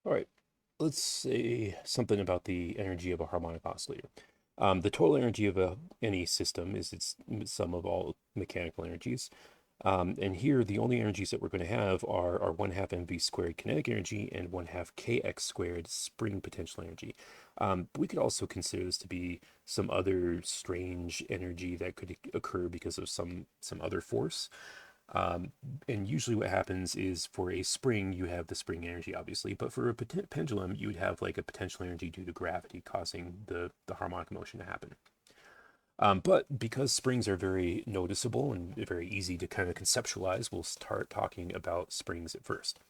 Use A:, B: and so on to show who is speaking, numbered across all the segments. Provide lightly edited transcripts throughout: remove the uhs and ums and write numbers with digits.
A: All right, let's say something about the energy of a harmonic oscillator. The total energy of any system is its sum of all mechanical energies. And here, the only energies that we're going to have are 1 half mv squared kinetic energy and 1 half kx squared spring potential energy. We could also consider this to be some other strange energy that could occur because of some other force. Um, and usually what happens is for a spring, you have the spring energy, obviously, but for a pendulum, you would have like a potential energy due to gravity causing the harmonic motion to happen. But because springs are very noticeable and very easy to kind of conceptualize, we'll start talking about springs at first.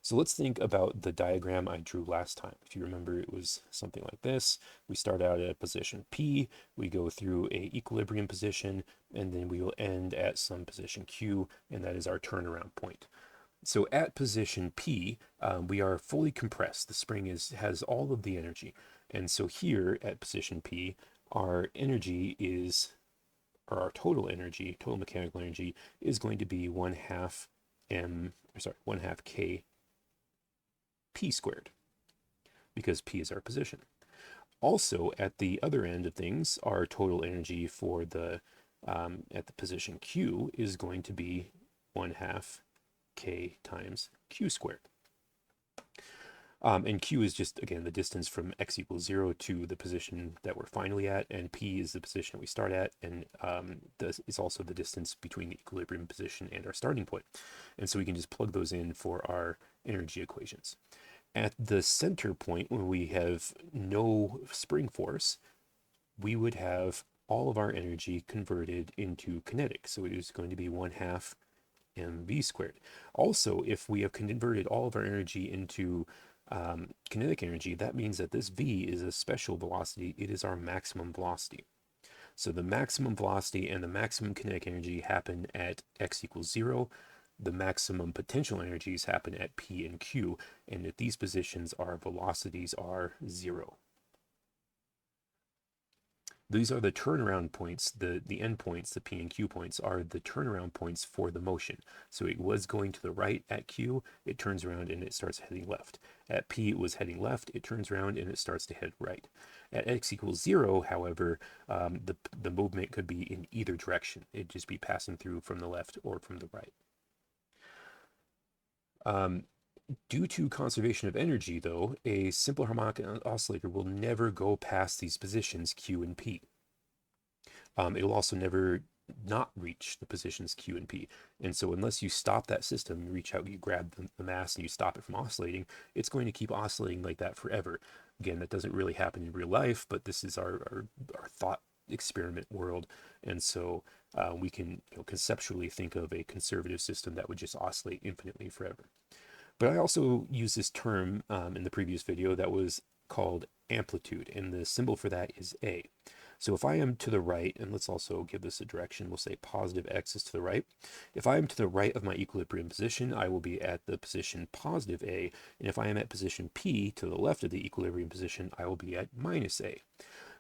A: So let's think about the diagram I drew last time. If you remember, it was something like this. We start out at position P, we go through a equilibrium position, and then we will end at some position Q, and that is our turnaround point. So at position P, we are fully compressed. The spring has all of the energy. And so here at position P, our energy is, or our total energy, total mechanical energy, is going to be 1 half m, sorry, 1 half k p squared, because p is our position. Also, at the other end of things, our total energy for the at the position q is going to be 1 half k times q squared. And q is just, again, the distance from x equals 0 to the position that we're finally at, and p is the position we start at, and this is also the distance between the equilibrium position and our starting point. And so we can just plug those in for our energy equations. At the center point, when we have no spring force, we would have all of our energy converted into kinetic. So it is going to be 1 half mv squared. Also, if we have converted all of our energy into kinetic energy, that means that this v is a special velocity. It is our maximum velocity. So the maximum velocity and the maximum kinetic energy happen at x equals 0. The maximum potential energies happen at p and q, and at these positions, our velocities are 0. These are the turnaround points, the end points, the P and Q points are the turnaround points for the motion. So it was going to the right at Q, it turns around and it starts heading left. At P, it was heading left, it turns around and it starts to head right. At x equals 0, however, the movement could be in either direction. It'd just be passing through from the left or from the right. Due to conservation of energy, though, a simple harmonic oscillator will never go past these positions Q and P. It'll also never not reach the positions Q and P. And so unless you stop that system, you reach out, you grab the mass and you stop it from oscillating, it's going to keep oscillating like that forever. Again, that doesn't really happen in real life, but this is our thought experiment world. And so we can conceptually think of a conservative system that would just oscillate infinitely forever. But I also used this term in the previous video that was called amplitude, and the symbol for that is A. So if I am to the right, and let's also give this a direction, we'll say positive x is to the right. If I am to the right of my equilibrium position, I will be at the position positive A, and if I am at position P to the left of the equilibrium position, I will be at minus A.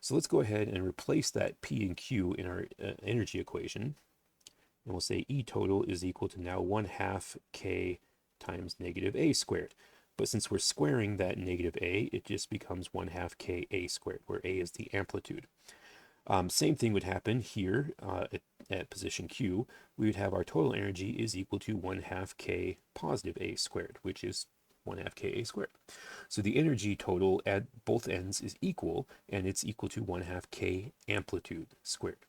A: So let's go ahead and replace that P and Q in our energy equation, and we'll say E total is equal to now 1 half K times negative A squared. But since we're squaring that negative A, it just becomes 1 half K A squared, where A is the amplitude. Same thing would happen here at position Q. We would have our total energy is equal to 1 half K positive A squared, which is 1 half Ka squared. So the energy total at both ends is equal, and it's equal to 1 half K amplitude squared.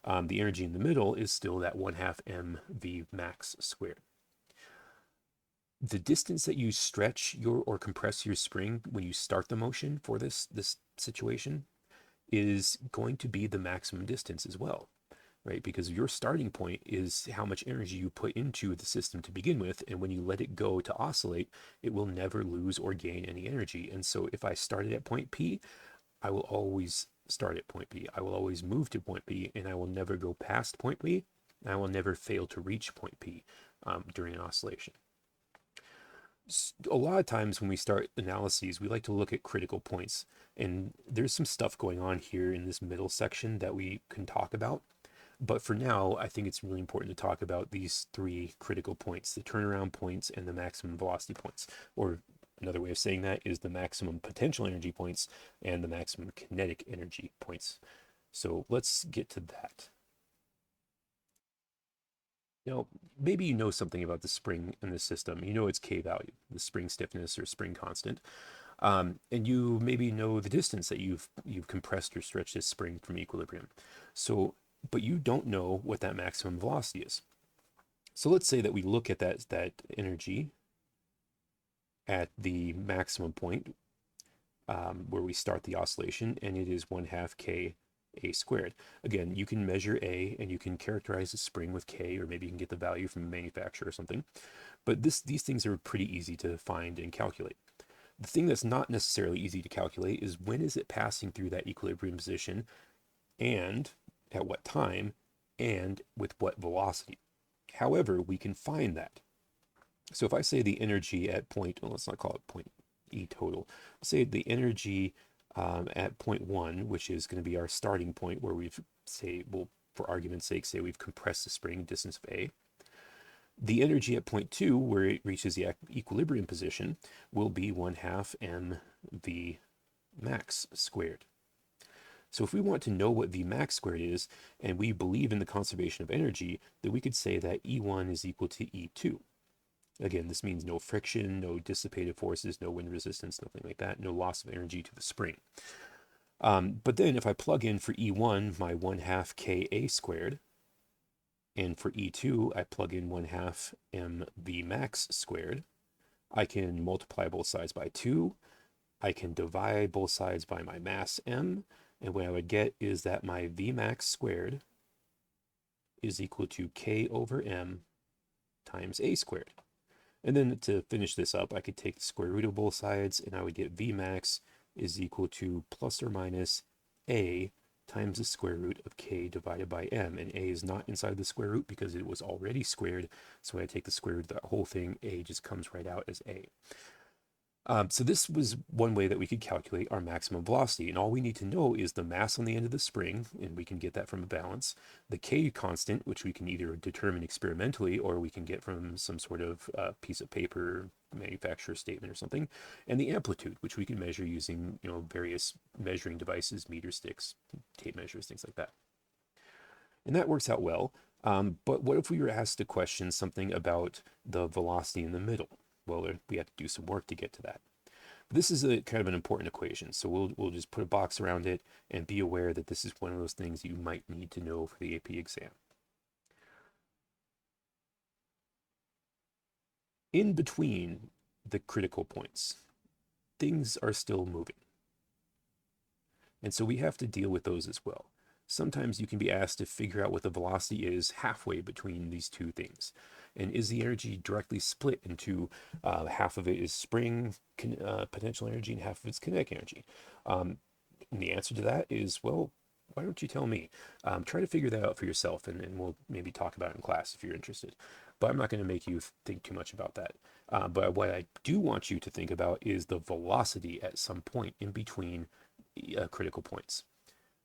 A: The energy in the middle is still that 1 half mv max squared. The distance that you stretch or compress your spring when you start the motion for this situation is going to be the maximum distance as well, right? Because your starting point is how much energy you put into the system to begin with, and when you let it go to oscillate, it will never lose or gain any energy. And so if I started at point P, I will always start at point P. I will always move to point P, and I will never go past point P. I will never fail to reach point P during an oscillation. A lot of times when we start analyses, we like to look at critical points, and there's some stuff going on here in this middle section that we can talk about. But for now, I think it's really important to talk about these three critical points: the turnaround points and the maximum velocity points, or Another way of saying that is the maximum potential energy points and the maximum kinetic energy points. So let's get to that. Now, maybe you know something about the spring in the system. You know its K value, the spring stiffness or spring constant. And you maybe know the distance that you've compressed or stretched this spring from equilibrium. So, but you don't know what that maximum velocity is. So let's say that we look at that energy at the maximum point where we start the oscillation, and it is 1/2 k a squared. Again, you can measure a and you can characterize the spring with k, or maybe you can get the value from a manufacturer or something. But these things are pretty easy to find and calculate. The thing that's not necessarily easy to calculate is when is it passing through that equilibrium position, and at what time, and with what velocity. However, we can find that. So if I say the energy at point, well, let's not call it point E total, say the energy at point 1, which is going to be our starting point where we've, say, well, for argument's sake, say we've compressed the spring distance of A. The energy at point 2, where it reaches the equilibrium position, will be 1/2 mv max squared. So if we want to know what V max squared is, and we believe in the conservation of energy, then we could say that E1 is equal to E2. Again, this means no friction, no dissipated forces, no wind resistance, nothing like that, no loss of energy to the spring. But then if I plug in for E1 my 1/2 Ka squared, and for E2 I plug in 1/2 mv max squared, I can multiply both sides by 2, I can divide both sides by my mass m, and what I would get is that my V max squared is equal to K over m times A squared. And then to finish this up, I could take the square root of both sides, and I would get V max is equal to plus or minus A times the square root of K divided by M. And A is not inside the square root because it was already squared. So when I take the square root of that whole thing, A just comes right out as A. So this was one way that we could calculate our maximum velocity, and all we need to know is the mass on the end of the spring, and we can get that from a balance, the K constant, which we can either determine experimentally or we can get from some sort of piece of paper, manufacturer statement or something, and the amplitude, which we can measure using various measuring devices, meter sticks, tape measures, things like that. And that works out well. But what if we were asked to question something about the velocity in the middle? Well, we have to do some work to get to that. But this is a kind of an important equation, so we'll just put a box around it and be aware that this is one of those things you might need to know for the AP exam. In between the critical points, things are still moving. And so we have to deal with those as well. Sometimes you can be asked to figure out what the velocity is halfway between these two things. And is the energy directly split into half of it is spring potential energy and half of it's kinetic energy? And the answer to that is, well, why don't you tell me? Try to figure that out for yourself, and we'll maybe talk about it in class if you're interested. But I'm not going to make you think too much about that. But what I do want you to think about is the velocity at some point in between critical points.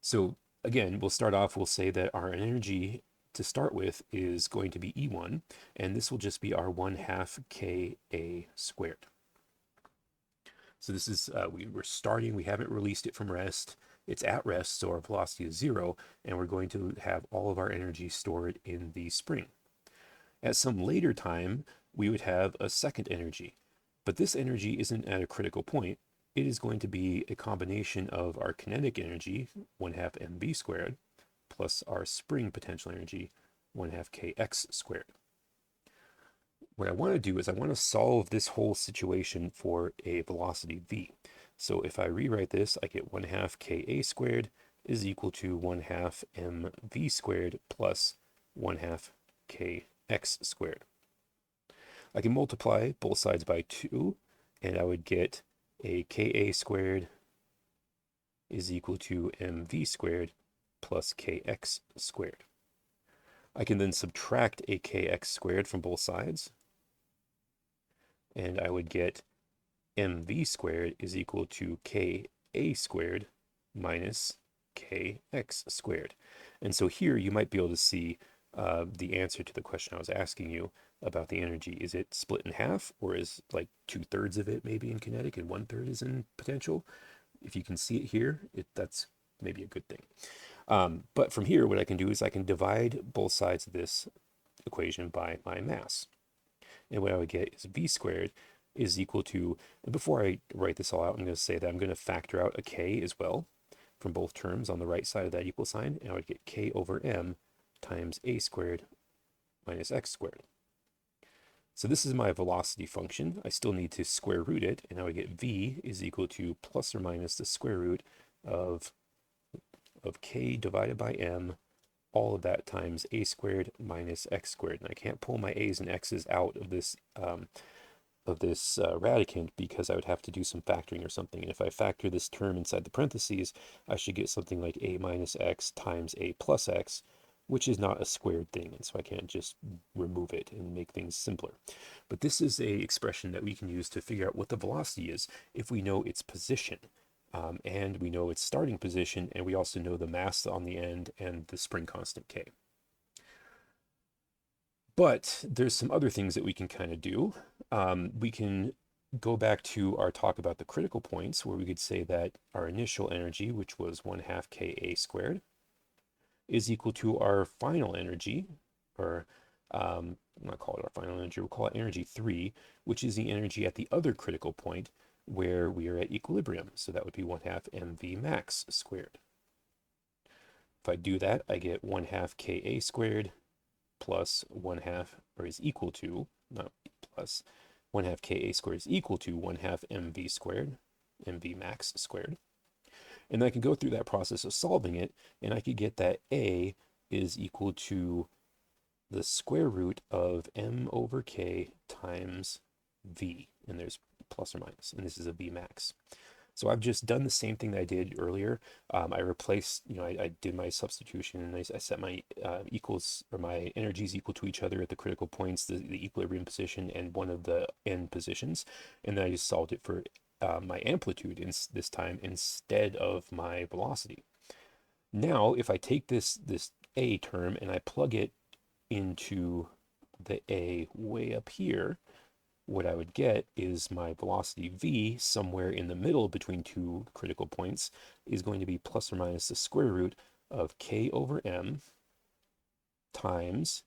A: So again, we'll start off, we'll say that our energy to start with is going to be E1, and this will just be our 1/2 Ka squared. So this is, we're starting, we haven't released it from rest, it's at rest, so our velocity is 0, and we're going to have all of our energy stored in the spring. At some later time, we would have a second energy, but this energy isn't at a critical point. It is going to be a combination of our kinetic energy, 1/2 mv squared, plus our spring potential energy, 1/2 kx squared. What I want to do is I want to solve this whole situation for a velocity v. So if I rewrite this, I get 1/2 ka squared is equal to 1/2 mv squared plus 1/2 kx squared. I can multiply both sides by 2, and I would get a Ka squared is equal to mv squared plus kx squared. I can then subtract a kx squared from both sides, and I would get mv squared is equal to ka squared minus kx squared. And so here you might be able to see the answer to the question I was asking you. about the energy? Is it split in half, or is like 2/3 of it maybe in kinetic and 1/3 is in potential? If you can see it here, that's maybe a good thing. But from here, what I can do is I can divide both sides of this equation by my mass. And what I would get is v squared is equal to, and before I write this all out, I'm going to say that I'm going to factor out a k as well from both terms on the right side of that equal sign, and I would get k over m times a squared minus x squared. So this is my velocity function. I still need to square root it, and I would get v is equal to plus or minus the square root of k divided by m, all of that times a squared minus x squared. And I can't pull my a's and x's out of this radicand because I would have to do some factoring or something. And if I factor this term inside the parentheses, I should get something like a minus x times a plus x, which is not a squared thing. And so I can't just remove it and make things simpler. But this is a expression that we can use to figure out what the velocity is if we know its position. And we know its starting position, and we also know the mass on the end and the spring constant k. But there's some other things that we can kind of do. We can go back to our talk about the critical points, where we could say that our initial energy, which was 1/2 ka squared, is equal to our final energy, or not call it our final energy, we'll call it energy 3, which is the energy at the other critical point where we are at equilibrium. So that would be 1/2 mv max squared. If I do that, I get 1/2 ka squared plus 1/2, or is equal to, not plus, 1/2 ka squared is equal to 1/2 mv squared, mv max squared. And I can go through that process of solving it, and I could get that a is equal to the square root of m over k times v, and there's plus or minus, and this is a v max. So I've just done the same thing that I did earlier. I replaced, I did my substitution, and I set my equals, or my energies equal to each other at the critical points, the equilibrium position, and one of the end positions. And then I just solved it for my amplitude this time instead of my velocity. Now, if I take this a term and I plug it into the a way up here, what I would get is my velocity v somewhere in the middle between two critical points is going to be plus or minus the square root of k over m times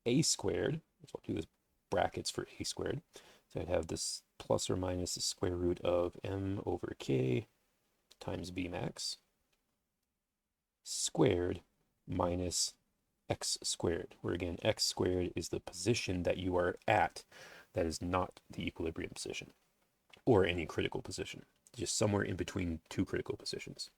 A: a squared. So I'll do this brackets for a squared. So I'd have this plus or minus the square root of m over k times v max squared minus x squared, where again, x squared is the position that you are at. That is not the equilibrium position or any critical position, just somewhere in between two critical positions.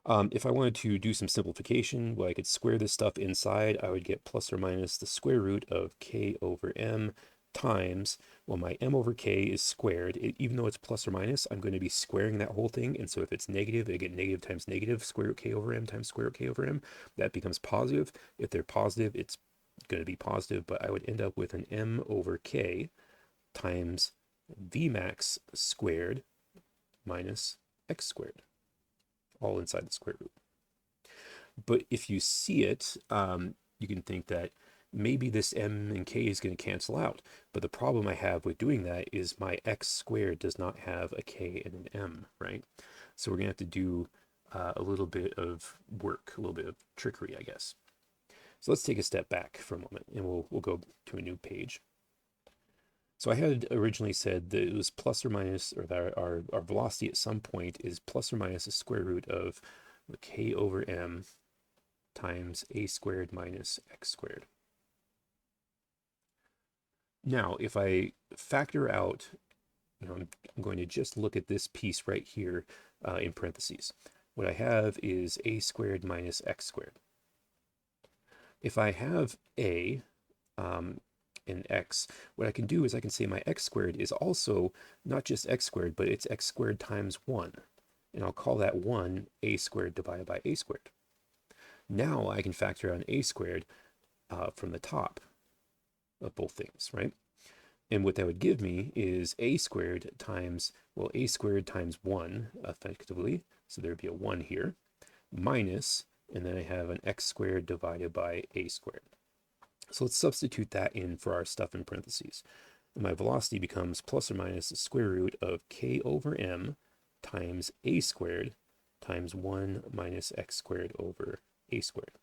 A: If I wanted to do some simplification, well, I could square this stuff inside. I would get plus or minus the square root of k over m times, well, my m over k is squared. Even though it's plus or minus, I'm going to be squaring that whole thing. And so if it's negative, I get negative times negative, square root k over m times square root k over m. That becomes positive. If they're positive, it's going to be positive, but I would end up with an m over k times v max squared minus x squared, all inside the square root. But if you see it, you can think that maybe this m and k is going to cancel out. But the problem I have with doing that is my x squared does not have a k and an m, right? So we're going to have to do a little bit of work, a little bit of trickery, I guess. So let's take a step back for a moment, and we'll go to a new page. So I had originally said that it was plus or minus, or that our velocity at some point is plus or minus the square root of k over m times a squared minus x squared. Now, if I factor out, I'm going to just look at this piece right here in parentheses. What I have is a squared minus x squared. If I have a and x, what I can do is I can say my x squared is also not just x squared, but it's x squared times 1. And I'll call that 1 a squared divided by a squared. Now I can factor out a squared from the top of both things, right? And what that would give me is a squared times, well, a squared times 1 effectively. So there'd be a 1 here, minus, and then I have an x squared divided by a squared. So let's substitute that in for our stuff in parentheses. And my velocity becomes plus or minus the square root of k over m times a squared times 1 minus x squared over a squared.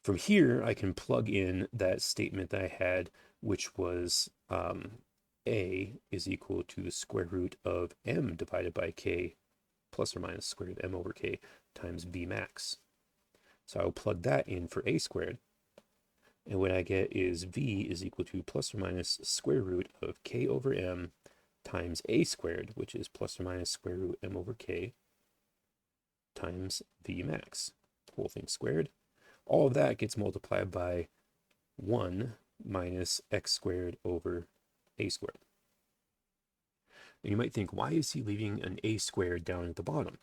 A: From here, I can plug in that statement that I had, which was a is equal to the square root of m divided by k plus or minus square root of m over k times v max. So I'll plug that in for a squared. And what I get is v is equal to plus or minus square root of k over m times a squared, which is plus or minus square root m over k times v max. Whole thing squared. All of that gets multiplied by 1 minus x squared over a squared. And you might think, why is he leaving an a squared down at the bottom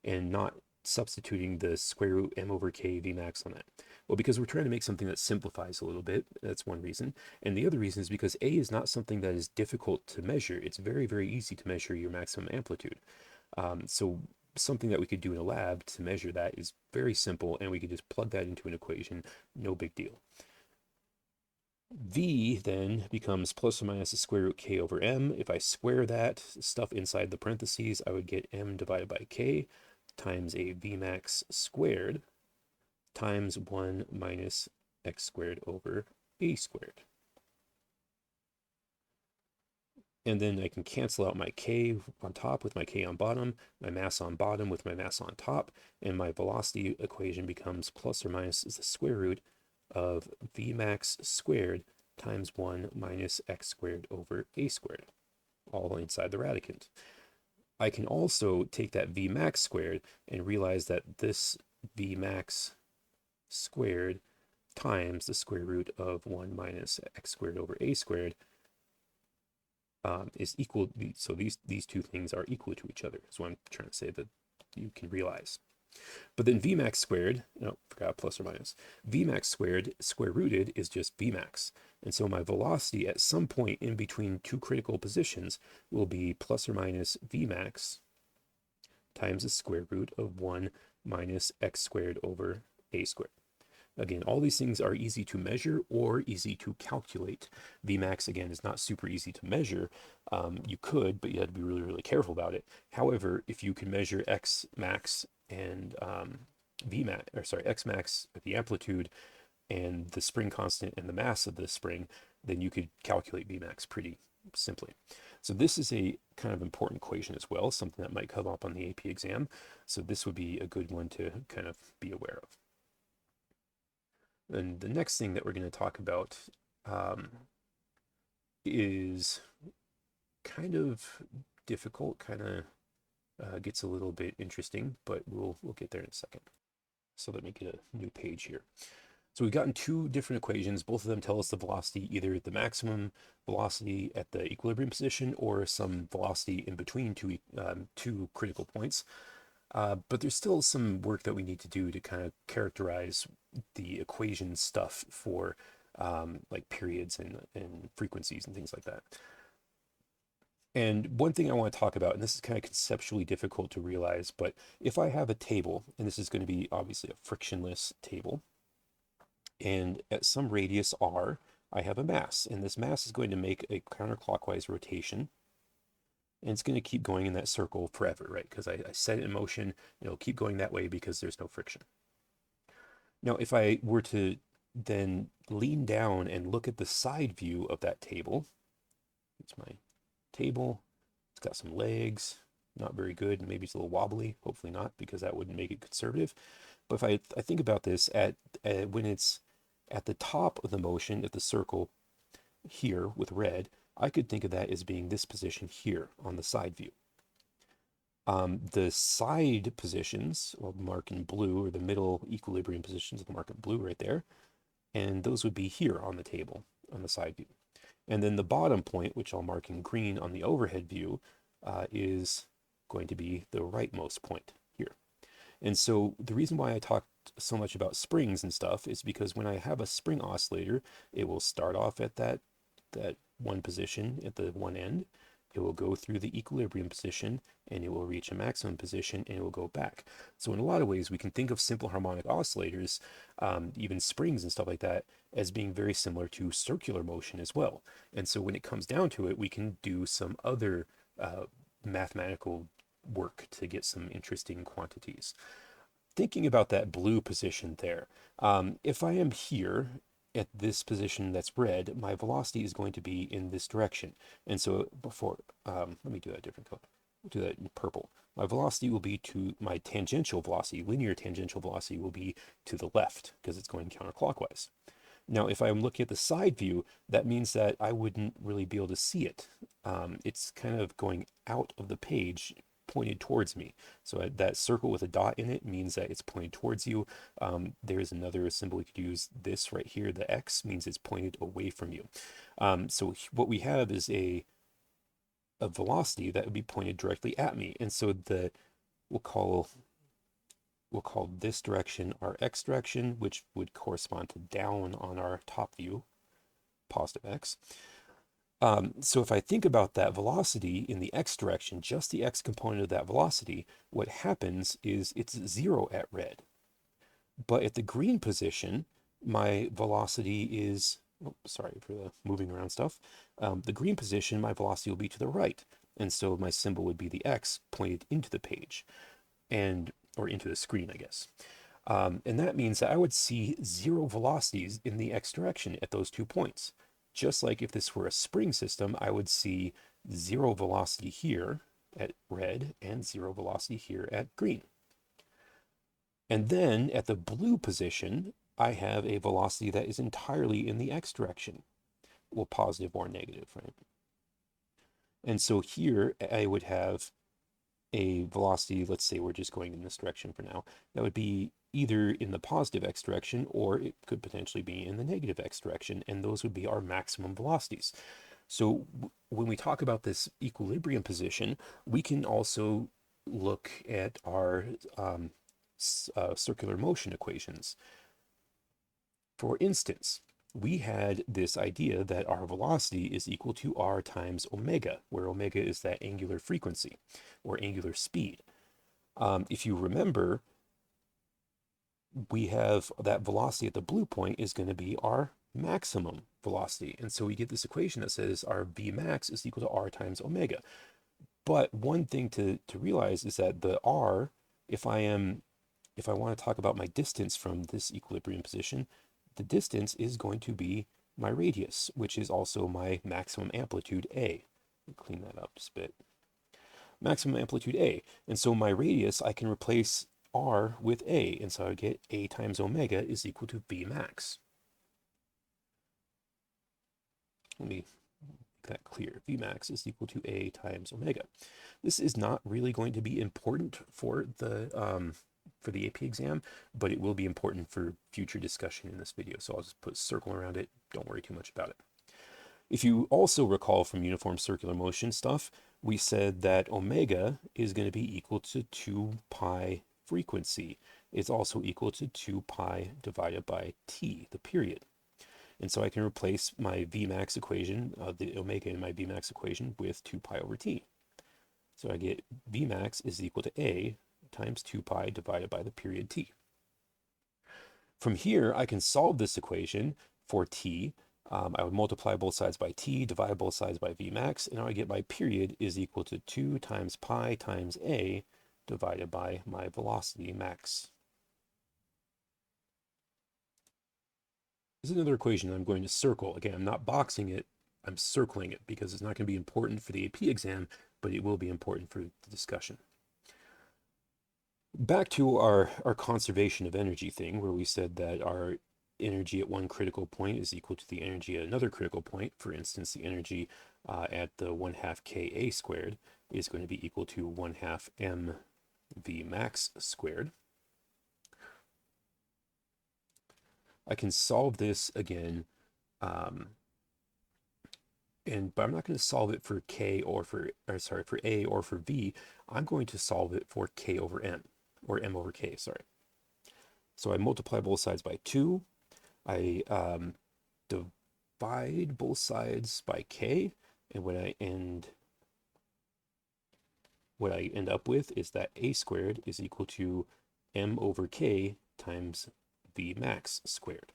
A: and not substituting the square root m over k v max on that? Well, because we're trying to make something that simplifies a little bit. That's one reason. And the other reason is because a is not something that is difficult to measure. It's very, very easy to measure your maximum amplitude. So something that we could do in a lab to measure that is very simple, and we could just plug that into an equation, no big deal. V then becomes plus or minus the square root k over m. If I square that stuff inside the parentheses, I would get m divided by k times a v max squared times 1 minus x squared over a squared. And then I can cancel out my k on top with my k on bottom, my mass on bottom with my mass on top, and my velocity equation becomes plus or minus the square root of v max squared times 1 minus x squared over a squared, all inside the radicand. I can also take that v max squared and realize that this v max squared times the square root of 1 minus x squared over a squared is equal. So these two things are equal to each other. That's what I'm trying to say that you can realize. But then Vmax squared, no, forgot plus or minus. Vmax squared square rooted is just Vmax. And so my velocity at some point in between two critical positions will be plus or minus Vmax times the square root of 1 minus x squared over a squared. Again, all these things are easy to measure or easy to calculate. Vmax, again, is not super easy to measure. You could, but you had to be really, really careful about it. However, if you can measure x max and x max, the amplitude, and the spring constant and the mass of the spring, then you could calculate Vmax pretty simply. So this is a kind of important equation as well, something that might come up on the AP exam. So this would be a good one to kind of be aware of. And the next thing that we're going to talk about is kind of difficult, kind of gets a little bit interesting, but we'll get there in a second. So let me get a new page here. So we've gotten two different equations. Both of them tell us the velocity, either the maximum velocity at the equilibrium position or some velocity in between two critical points. But there's still some work that we need to do to kind of characterize the equation stuff for like periods and frequencies and things like that. And one thing I want to talk about, and this is kind of conceptually difficult to realize, but if I have a table, and this is going to be obviously a frictionless table, and at some radius r, I have a mass, and this mass is going to make a counterclockwise rotation. And it's going to keep going in that circle forever, right? Because I set it in motion, it'll keep going that way because there's no friction. Now, if I were to then lean down and look at the side view of that table, it's my table, it's got some legs, not very good, maybe it's a little wobbly, hopefully not, because that wouldn't make it conservative. But if I think about this, when it's at the top of the motion of the circle here with red, I could think of that as being this position here on the side view. The side positions, I'll mark in blue, or the middle equilibrium positions, I'll mark in blue right there. And those would be here on the table, on the side view. And then the bottom point, which I'll mark in green on the overhead view, is going to be the rightmost point here. And so the reason why I talked so much about springs and stuff is because when I have a spring oscillator, it will start off at that one position at the one end, it will go through the equilibrium position, and it will reach a maximum position, and it will go back. So in a lot of ways, we can think of simple harmonic oscillators, even springs and stuff like that, as being very similar to circular motion as well. And so when it comes down to it, we can do some other mathematical work to get some interesting quantities. Thinking about that blue position there, if I am here at this position that's red, my velocity is going to be in this direction. And so let me do that different color. We'll do that in purple. My velocity will be to my tangential velocity, linear tangential velocity will be to the left because it's going counterclockwise. Now, if I'm looking at the side view, that means that I wouldn't really be able to see it. It's kind of going out of the page, pointed towards me. So that circle with a dot in it means that it's pointed towards you. There's another symbol we could use. This right here, the X, means it's pointed away from you. So what we have is a velocity that would be pointed directly at me. And so we'll call this direction our X direction, which would correspond to down on our top view, positive X. So if I think about that velocity in the X direction, just the X component of that velocity, what happens is it's 0 at red. But at the green position, my velocity is, sorry for the moving around stuff. The green position, my velocity will be to the right. And so my symbol would be the X pointed into the page or into the screen, I guess. And that means that I would see 0 velocities in the X direction at those 2 points. Just like if this were a spring system, I would see 0 velocity here at red and 0 velocity here at green. And then at the blue position, I have a velocity that is entirely in the X direction. Well, positive or negative, right? And so here I would have a velocity, let's say we're just going in this direction for now, that would be either in the positive X direction, or it could potentially be in the negative X direction, and those would be our maximum velocities. So when we talk about this equilibrium position, we can also look at our circular motion equations. For instance, we had this idea that our velocity is equal to r times omega, where omega is that angular frequency or angular speed. If you remember, we have that velocity at the blue point is going to be our maximum velocity. And so we get this equation that says our V max is equal to r times omega. But one thing to realize is that the r, if I want to talk about my distance from this equilibrium position, the distance is going to be my radius, which is also my maximum amplitude A. Clean that up just a bit. Maximum amplitude A. And so my radius, I can replace r with A. And so I get A times omega is equal to V max. Let me make that clear. V max is equal to A times omega. This is not really going to be important for the AP exam, but it will be important for future discussion in this video. So I'll just put a circle around it. Don't worry too much about it. If you also recall from uniform circular motion stuff, we said that omega is going to be equal to 2 pi frequency. It's also equal to 2 pi divided by t, the period. And so I can replace my Vmax equation, the omega in my Vmax equation, with 2 pi over t. So I get Vmax is equal to A times 2 pi divided by the period t. From here, I can solve this equation for t. I would multiply both sides by t, divide both sides by Vmax, and I would get my period is equal to 2 times pi times A divided by my velocity max. This is another equation I'm going to circle. Again, I'm not boxing it, I'm circling it because it's not going to be important for the AP exam, but it will be important for the discussion. Back to our conservation of energy thing, where we said that our energy at one critical point is equal to the energy at another critical point. For instance, the energy at the 1/2 Ka squared is going to be equal to 1/2 mv max squared. I can solve this again, but I'm not going to solve it for K for A or for V. I'm going to solve it for K over M, or M over K, sorry. So I multiply both sides by 2. I divide both sides by K, and what I end up with is that a squared is equal to m over k times v max squared.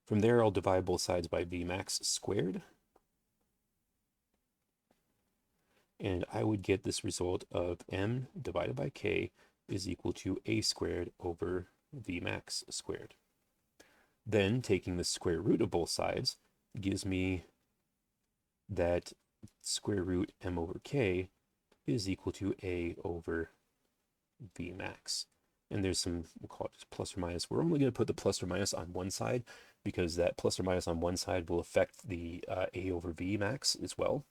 A: From there, I'll divide both sides by v max squared, and I would get this result of m divided by k is equal to a squared over v max squared. Then taking the square root of both sides gives me that square root m over k is equal to a over v max. And there's some, we'll call it just plus or minus. We're only going to put the plus or minus on one side because that plus or minus on one side will affect the a over v max as well.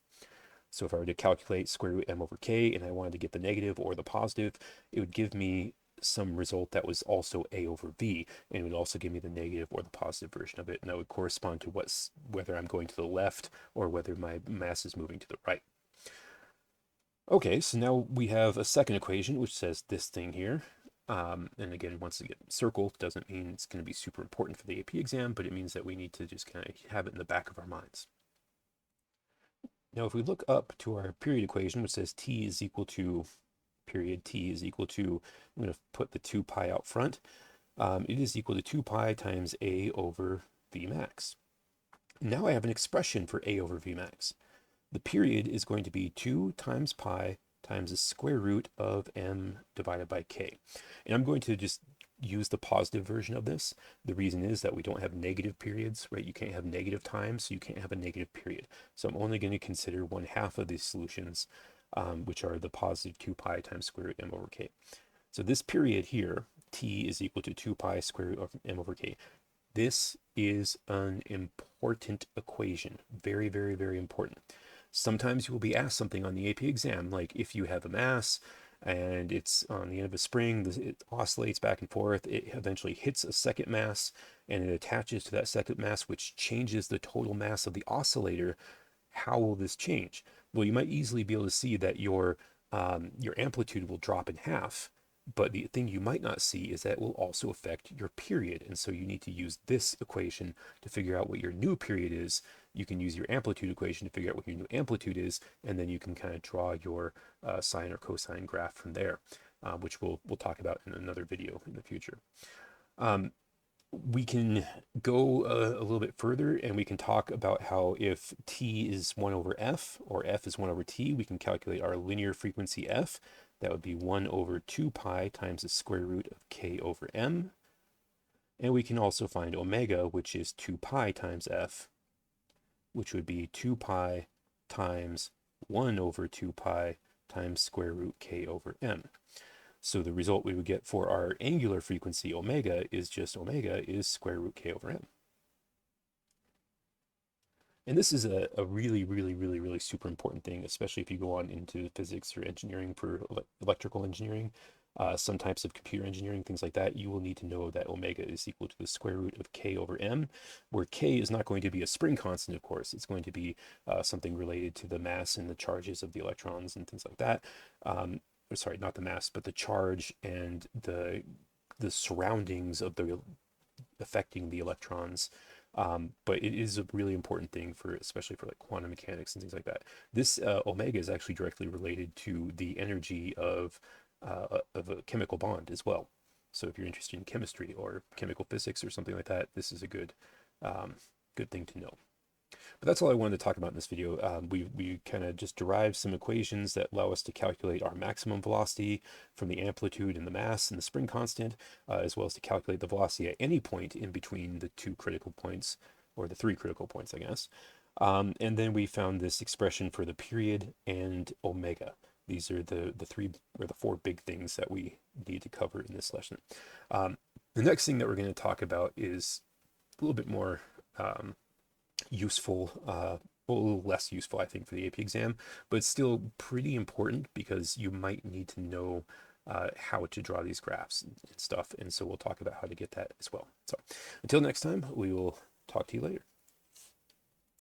A: So if I were to calculate square root m over k and I wanted to get the negative or the positive, it would give me some result that was also a over v, and it would also give me the negative or the positive version of it, and that would correspond to whether I'm going to the left or whether my mass is moving to the right. Okay, so now we have a second equation which says this thing here. And again, once again, circle doesn't mean it's going to be super important for the AP exam, but it means that we need to just kind of have it in the back of our minds. Now, if we look up to our period equation, which says t is equal to, period t is equal to, I'm going to put the 2 pi out front. It is equal to 2 pi times a over v max. Now I have an expression for a over v max. The period is going to be 2 times pi times the square root of m divided by k. And I'm going to just use the positive version of this. The reason is that we don't have negative periods, right? You can't have negative time, so you can't have a negative period. So I'm only going to consider 1/2 of these solutions, which are the positive 2 pi times square root m over k. So this period here, t is equal to 2 pi square root of m over k. This is an important equation. Very, very, very important. Sometimes you will be asked something on the AP exam, like if you have a mass and it's on the end of a spring, it oscillates back and forth, it eventually hits a second mass and it attaches to that second mass, which changes the total mass of the oscillator. How will this change? Well, you might easily be able to see that your amplitude will drop in half, but the thing you might not see is that it will also affect your period. And so you need to use this equation to figure out what your new period is. You can use your amplitude equation to figure out what your new amplitude is, and then you can kind of draw your sine or cosine graph from there, which we'll talk about in another video in the future. We can go a little bit further and we can talk about how if t is 1 over f or f is 1 over t, we can calculate our linear frequency f. That would be 1 over 2 pi times the square root of k over m. And we can also find omega, which is 2 pi times f, which would be 2 pi times 1 over 2 pi times square root k over m. So the result we would get for our angular frequency omega is just omega is square root k over m. And this is a really, really, really, really super important thing, especially if you go on into physics or engineering for electrical engineering, some types of computer engineering, things like that. You will need to know that omega is equal to the square root of k over m, where k is not going to be a spring constant, of course. It's going to be something related to the mass and the charges of the electrons and things like that. Sorry, not the mass, but the charge and the surroundings of the affecting the electrons. But it is a really important thing for, especially for like quantum mechanics and things like that. This omega is actually directly related to the energy of a chemical bond as well. So if you're interested in chemistry or chemical physics or something like that, this is a good thing to know. But that's all I wanted to talk about in this video. We kind of just derived some equations that allow us to calculate our maximum velocity from the amplitude and the mass and the spring constant, as well as to calculate the velocity at any point in between the 2 critical points, or the 3 critical points, I guess. And then we found this expression for the period and omega. These are the 3 or the 4 big things that we need to cover in this lesson. The next thing that we're going to talk about is a little bit more useful, a little less useful, I think, for the AP exam, but it's still pretty important because you might need to know how to draw these graphs and stuff. And so we'll talk about how to get that as well. So until next time, we will talk to you later.